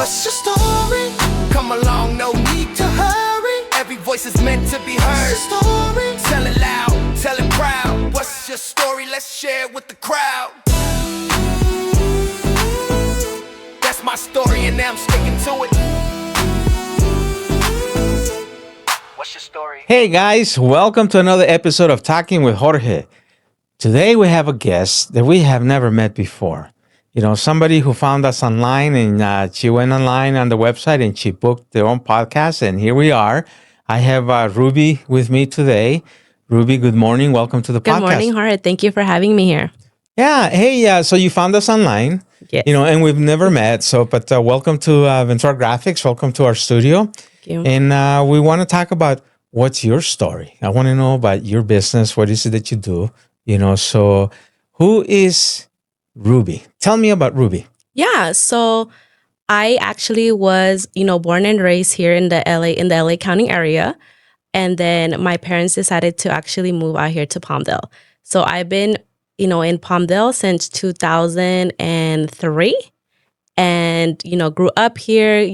What's your story? Come along, no need to hurry. Every voice is meant to be heard. What's your story? Tell it loud, tell it proud. What's your story? Let's share it with the crowd. That's my story and now I'm sticking to it. What's your story? Hey guys, welcome to another episode of Talking with Jorge. Today we have a guest that we have never met before. You know, somebody who found us online and she went online on the website and she booked their own podcast. And here we are. I have Ruby with me today. Ruby, good morning. Welcome to the podcast. Good morning, Jorge. Thank you for having me here. Yeah. Hey, so you found us online. Yes. You know, and we've never met. But welcome to Ventura Graphics. Welcome to our studio. Thank you. And we want to talk about what's your story. I want to know about your business. What is it that you do? You know, so who is Ruby? Tell me about Ruby. Yeah. So I actually was, born and raised here in the LA County area. And then my parents decided to actually move out here to Palmdale. So I've been, in Palmdale since 2003 and, grew up here,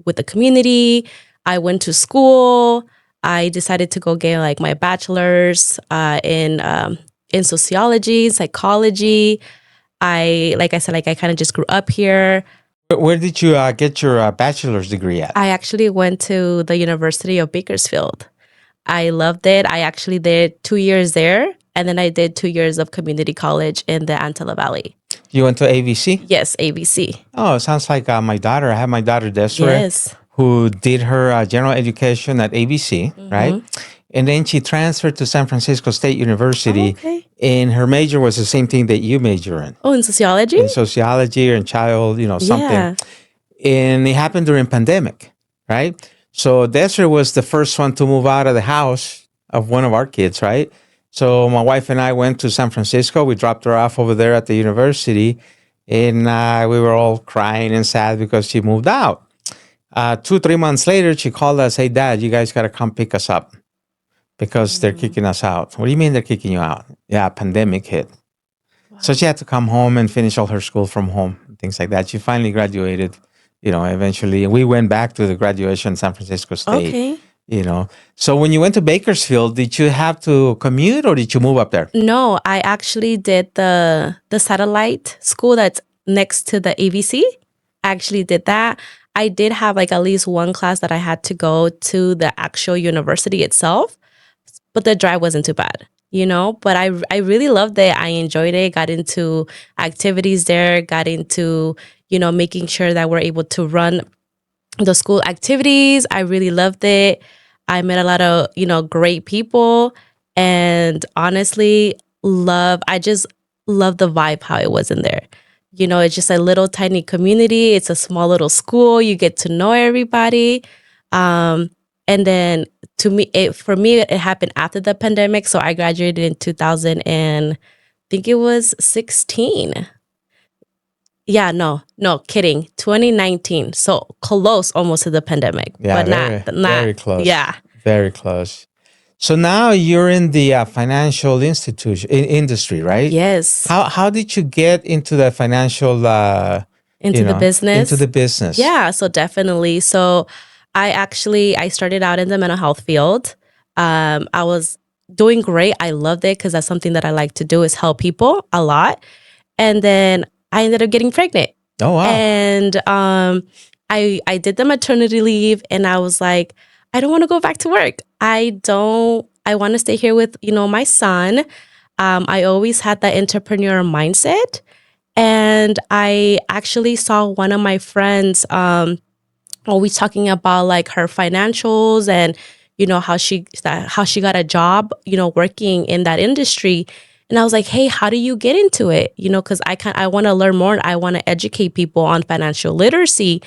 with the community. I went to school. I decided to go get like my bachelor's in sociology, psychology. I kind of just grew up here. Where did you get your bachelor's degree at? I actually went to the University of Bakersfield. I loved it. I actually did 2 years there, and then I did 2 years of community college in the Antilla Valley. You went to ABC? Yes, ABC. Oh, it sounds like my daughter. I have my daughter, Desiree, Yes. who did her general education at ABC, right? And then she transferred to San Francisco State University. Okay. And her major was the same thing that you major in. Oh, in sociology? In sociology or in child, something. Yeah. And it happened during pandemic, right? So Desiree was the first one to move out of the house of one of our kids, right? So my wife and I went to San Francisco. We dropped her off over there at the university. And we were all crying and sad because she moved out. 2-3 months later, she called us, "Hey, Dad, you guys got to come pick us up because they're kicking us out." "What do you mean they're kicking you out?" "Yeah, pandemic hit." Wow. So she had to come home and finish all her school from home, things like that. She finally graduated, eventually. We went back to the graduation in San Francisco State. Okay. So when you went to Bakersfield, did you have to commute or did you move up there? No, I actually did the satellite school that's next to the ABC. I actually did that. I did have like at least one class that I had to go to the actual university itself, but the drive wasn't too bad, but I really loved it. I enjoyed it, got into activities there, got into, making sure that we're able to run the school activities. I really loved it. I met a lot of, great people and honestly I just love the vibe, how it was in there. It's just a little tiny community. It's a small little school. You get to know everybody. And then for me, it happened after the pandemic. So I graduated in 2000 and I think it was 16. Yeah, no, kidding. 2019. So close almost to the pandemic. Yeah, but not very close. Yeah. Very close. So now you're in the financial industry, right? Yes. How did you get into the financial Into the business? Into the business. Yeah, so definitely. So I started out in the mental health field. I was doing great. I loved it because that's something that I like to do, is help people a lot. And then I ended up getting pregnant. Oh, wow. And I did the maternity leave and I was like, I don't want to go back to work. I want to stay here with, my son. I always had that entrepreneurial mindset. And I actually saw one of my friends always talking about like her financials and, how she got a job, working in that industry. And I was like, hey, how do you get into it? Because I want to learn more. I want to educate people on financial literacy.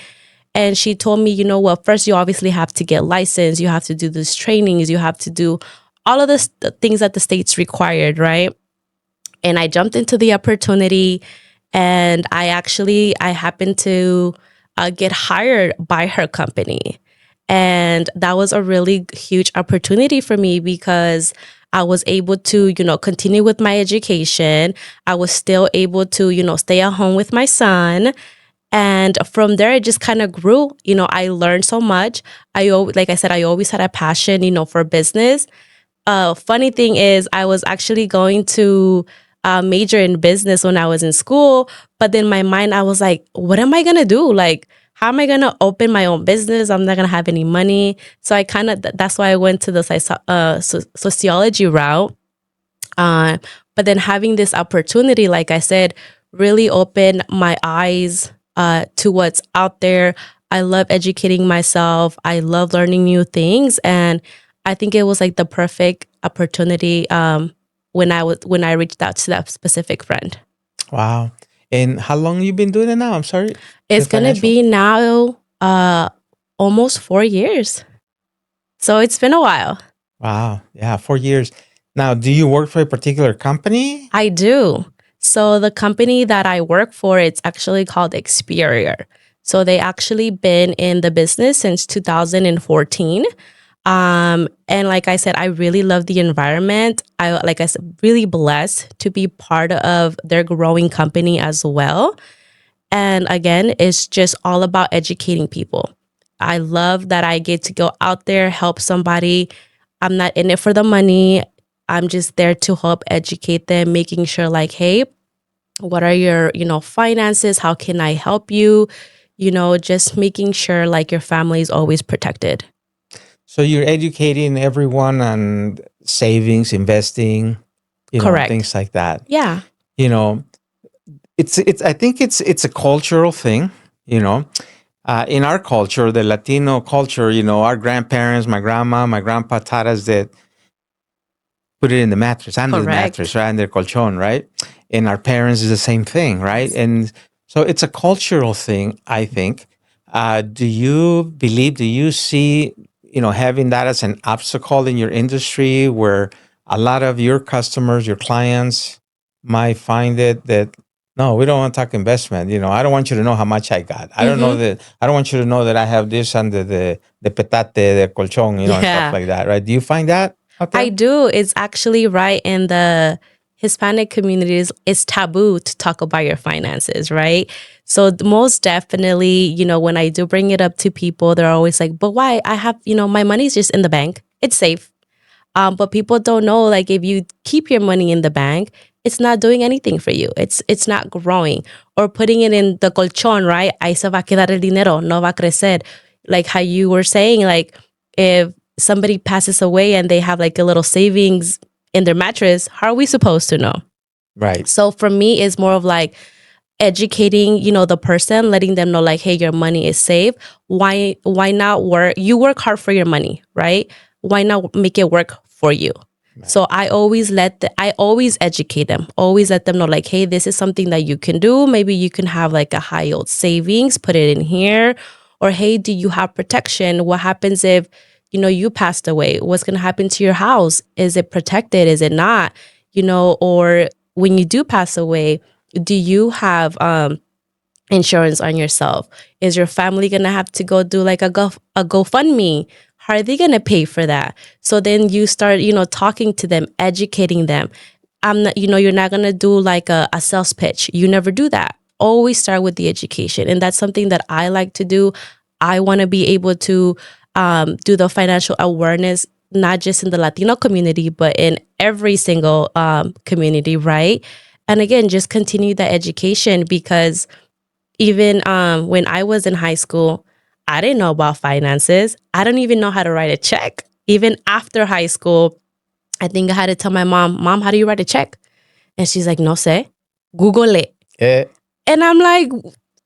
And she told me, first you obviously have to get licensed. You have to do these trainings. You have to do all of the things that the state's required, right? And I jumped into the opportunity and I happened to get hired by her company. And that was a really huge opportunity for me because I was able to, continue with my education. I was still able to, stay at home with my son. And from there, it just kind of grew. I learned so much. Like I said, I always had a passion, for business. Funny thing is, I was actually going to major in business when I was in school, but then my mind, I was like, what am I gonna do? Like, how am I gonna open my own business? I'm not gonna have any money. So I kind of that's why I went to the sociology route. Uh, but then having this opportunity, like I said, really opened my eyes to what's out there. I love educating myself. I love learning new things, and I think it was like the perfect opportunity when I reached out to that specific friend. Wow. And how long you been doing it now? I'm sorry. The It's gonna financial? be now almost 4 years, so it's been a while. Wow. Yeah, 4 years. Now, do you work for a particular company? I do. So the company that I work for, it's actually called Experior. So they actually been in the business since 2014. And like I said, I really love the environment. Like I said, really blessed to be part of their growing company as well. And again, it's just all about educating people. I love that I get to go out there, help somebody. I'm not in it for the money. I'm just there to help educate them, making sure like, hey, what are your, finances? How can I help you? Just making sure like your family is always protected. So you're educating everyone on savings, investing, Correct. things like that. Yeah. You know, it's I think it's a cultural thing, you know. In our culture, the Latino culture, our grandparents, my grandma, my grandpa taught us that put it in the mattress, under the mattress, Correct. right? Under colchon, right? And our parents is the same thing, right? And so it's a cultural thing, I think. Do you see, having that as an obstacle in your industry where a lot of your customers, your clients might find it that, no, we don't want to talk investment. I don't want you to know how much I got. Mm-hmm. I don't want you to know that I have this under the petate, the colchon, and stuff Yeah. like that, right? Do you find that out I there? do. It's actually right in the Hispanic communities, it's taboo to talk about your finances, right? So most definitely, when I do bring it up to people, they're always like, but why? I have, my money's just in the bank. It's safe. But people don't know, like if you keep your money in the bank, it's not doing anything for you. It's not growing. Or putting it in the colchón, right? Ahí se va a quedar el dinero, no va a crecer. Like how you were saying, like if somebody passes away and they have like a little savings in their mattress, how are we supposed to know? Right. So for me, it's more of like educating, the person, letting them know like, hey, your money is safe. Why not work? You work hard for your money, right? Why not make it work for you? Right. So I always educate them, always let them know like, hey, this is something that you can do. Maybe you can have like a high yield savings, put it in here. Or, hey, do you have protection? What happens if, you passed away? What's going to happen to your house? Is it protected? Is it not? Or when you do pass away, do you have insurance on yourself? Is your family gonna have to go do like a GoFundMe? How are they gonna pay for that? So then you start, talking to them, educating them. I'm not, you're not gonna do like a sales pitch. You never do that. Always start with the education, and that's something that I like to do. I want to be able to do the financial awareness, not just in the Latino community, but in every single community, right? And again, just continue the education because even when I was in high school, I didn't know about finances. I don't even know how to write a check. Even after high school, I think I had to tell my mom, how do you write a check? And she's like, no sé, Google it. Eh, And I'm like,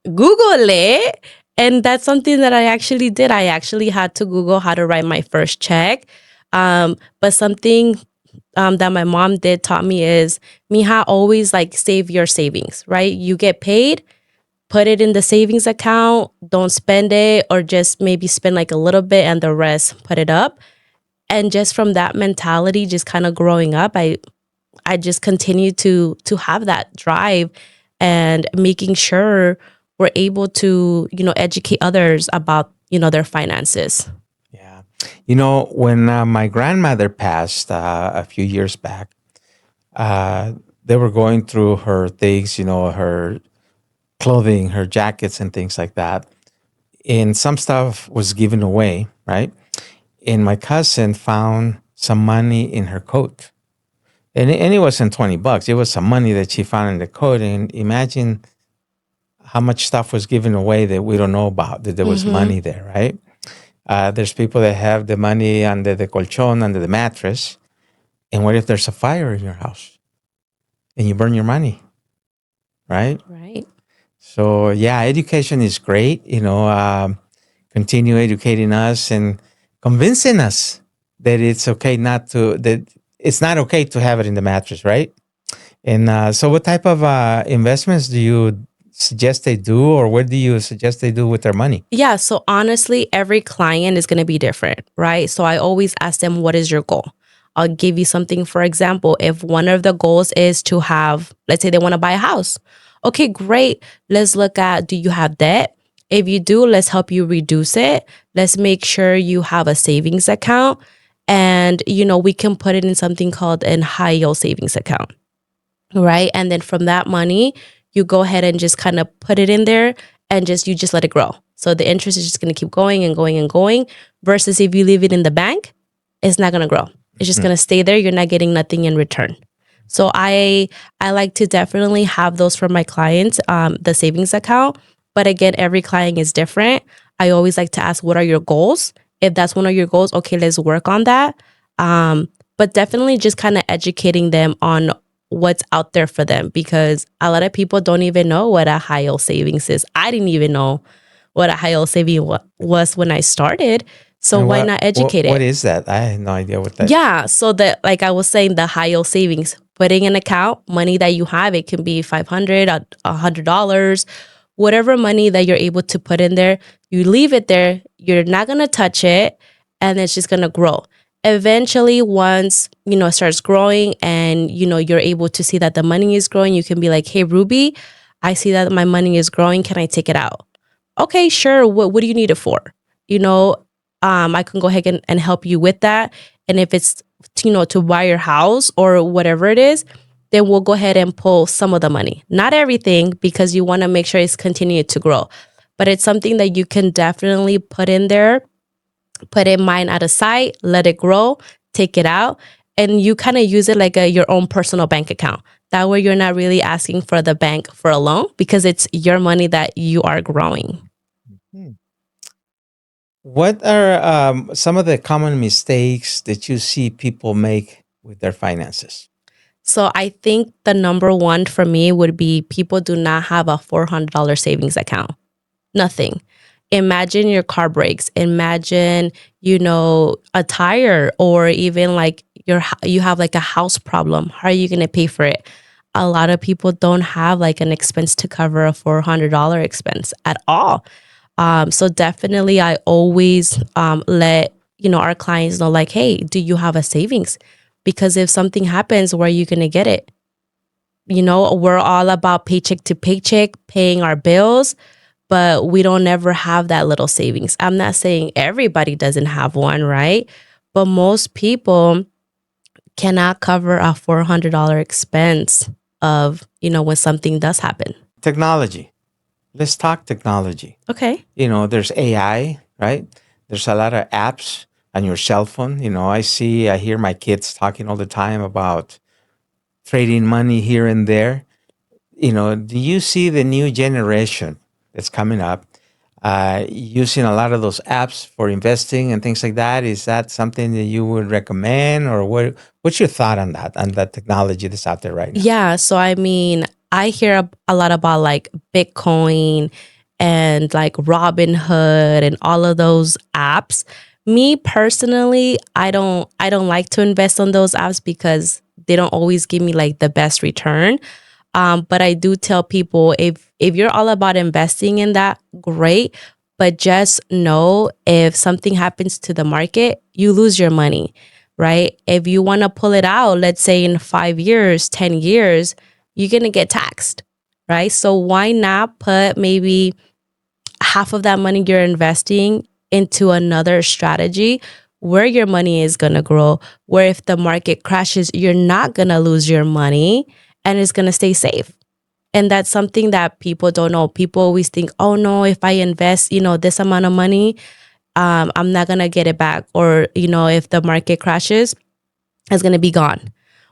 Google it? And that's something that I actually did. I actually had to Google how to write my first check. But something that my mom did taught me is, Mija, always like save your savings, right? You get paid, put it in the savings account, don't spend it, or just maybe spend like a little bit and the rest put it up. And just from that mentality, just kind of growing up, I just continue to have that drive and making sure we're able to, educate others about, their finances. yeah. When my grandmother passed a few years back, they were going through her things, her clothing, her jackets and things like that. And some stuff was given away, right? And my cousin found some money in her coat. And it wasn't $20. It was some money that she found in the coat. And imagine how much stuff was given away that we don't know about, that there was money there, right? There's people that have the money under the colchon, under the mattress. And what if there's a fire in your house and you burn your money, right? Right. So, yeah, education is great, continue educating us and convincing us that it's okay that it's not okay to have it in the mattress, right? And so what type of investments do you suggest they do, or what do you suggest they do with their money? Yeah. So honestly, every client is going to be different, right? So I always ask them, what is your goal? I'll give you something. For example, if one of the goals is to have, let's say they want to buy a house. Okay, great. Let's look at, do you have debt? If you do, let's help you reduce it. Let's make sure you have a savings account. And, we can put it in something called an high yield savings account, right? And then from that money, you go ahead and just kind of put it in there and you just let it grow. So the interest is just going to keep going and going and going, versus if you leave it in the bank, it's not going to grow. It's just going to stay there. You're not getting nothing in return. So I like to definitely have those for my clients, the savings account. But again, every client is different. I always like to ask, what are your goals? If that's one of your goals, okay, let's work on that. But definitely just kind of educating them on what's out there for them, because a lot of people don't even know what a high yield savings is. I didn't even know what a high yield saving was when I started. So And why not educate what it? is that? I had no idea what that. Yeah. So that, like I was saying, the high yield savings, putting an account, money that you have, it can be $500, $100, whatever money that you're able to put in there, you leave it there. You're not going to touch it, and it's just going to grow. Eventually, once, it starts growing and, you're able to see that the money is growing, you can be like, hey, Ruby, I see that my money is growing. Can I take it out? Okay, sure. What do you need it for? I can go ahead and help you with that. And if it's, to buy your house or whatever it is, then we'll go ahead and pull some of the money. Not everything, because you want to make sure it's continued to grow. But it's something that you can definitely put in there, put in mine out of sight, let it grow, take it out, and you kind of use it like your own personal bank account. That way you're not really asking for the bank for a loan, because it's your money that you are growing. Hmm. What are some of the common mistakes that you see people make with their finances? So I think the number one for me would be, people do not have a $400 savings account. Nothing. Imagine your car breaks. Imagine, a tire, or even like you have like a house problem. How are you going to pay for it? A lot of people don't have like an expense to cover a $400 expense at all. So definitely I always let, our clients know, like, hey, do you have a savings? Because if something happens, where are you going to get it? We're all about paycheck to paycheck, paying our bills, but we don't ever have that little savings. I'm not saying everybody doesn't have one, right? But most people cannot cover a $400 expense of, when something does happen. Technology. Let's talk technology. Okay. There's AI, right? There's a lot of apps on your cell phone. I hear my kids talking all the time about trading money here and there. Do you see the new generation that's coming up using a lot of those apps for investing and things like that? Is that something that you would recommend, or what's your thought on that technology that's out there right now? Yeah. So, I mean, I hear a lot about like Bitcoin and like Robinhood and all of those apps. Me personally, I don't like to invest on those apps, because they don't always give me like the best return. But I do tell people, if you're all about investing in that, great. But just know, if something happens to the market, you lose your money, right? If you want to pull it out, let's say in 5 years, 10 years, you're going to get taxed, right? So why not put maybe half of that money you're investing into another strategy where your money is going to grow, where if the market crashes, you're not going to lose your money and it's going to stay safe. And that's something that people don't know. People always think, oh no, if I invest, this amount of money, I'm not going to get it back. Or, if the market crashes, it's going to be gone.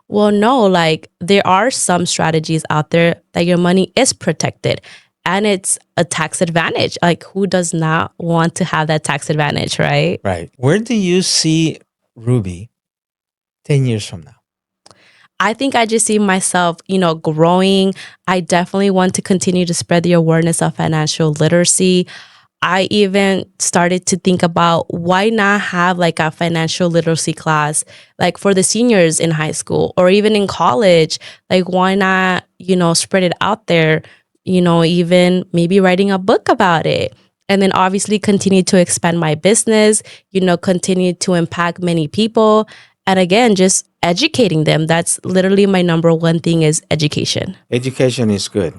Well, no, like there are some strategies out there that your money is protected and it's a tax advantage. Like who does not want to have that tax advantage, right? Right. Where do you see Ruby 10 years from now? I think I just see myself, growing. I definitely want to continue to spread the awareness of financial literacy. I even started to think about why not have like a financial literacy class, like for the seniors in high school or even in college. Like, why not, spread it out there, even maybe writing a book about it. And then obviously continue to expand my business, continue to impact many people. And again, just educating them. That's literally my number one thing is education. Education is good.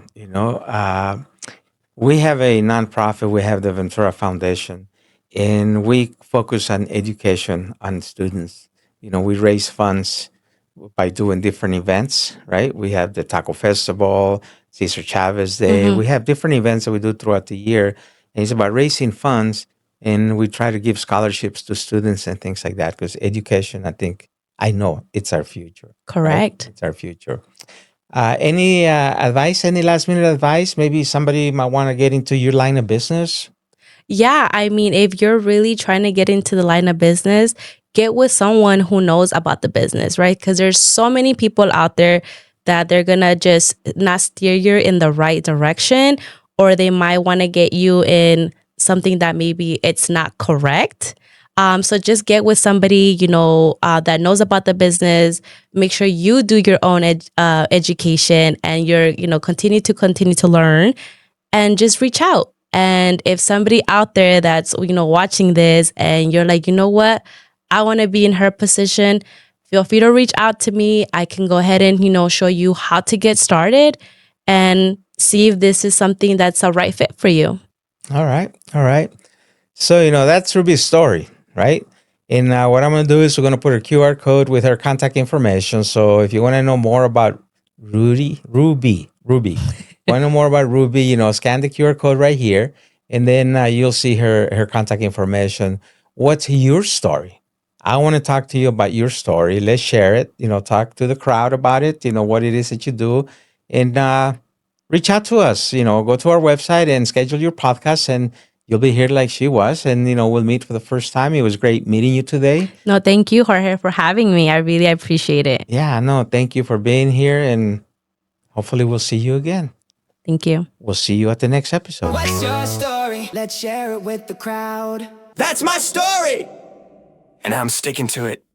We have a nonprofit. We have the Ventura Foundation, and we focus on education on students. We raise funds by doing different events, right? We have the Taco Festival, Cesar Chavez Day. We have different events that we do throughout the year. And it's about raising funds, and we try to give scholarships to students and things like that because education, I know it's our future. Correct. Right? It's our future. Any advice, any last minute advice? Maybe somebody might want to get into your line of business. Yeah, I mean, if you're really trying to get into the line of business, get with someone who knows about the business, right? Because there's so many people out there that they're gonna just not steer you in the right direction, or they might want to get you in something that maybe it's not correct. So just get with somebody, that knows about the business. Make sure you do your own education and you're, continue to learn and just reach out. And if somebody out there that's, watching this and you're like, you know what, I want to be in her position, feel free to reach out to me. I can go ahead and, show you how to get started and see if this is something that's a right fit for you. All right. All right. So, that's Ruby's story, right? And what I'm going to do is we're going to put a QR code with her contact information. So if you want to know more about Ruby, want to know more about Ruby, scan the QR code right here. And then you'll see her contact information. What's your story? I want to talk to you about your story. Let's share it, talk to the crowd about it, what it is that you do. And reach out to us, go to our website and schedule your podcast and you'll be here like she was. And, we'll meet for the first time. It was great meeting you today. No, thank you, Jorge, for having me. I really appreciate it. Yeah, no, thank you for being here. And hopefully we'll see you again. Thank you. We'll see you at the next episode. What's your story? Let's share it with the crowd. That's my story! And I'm sticking to it.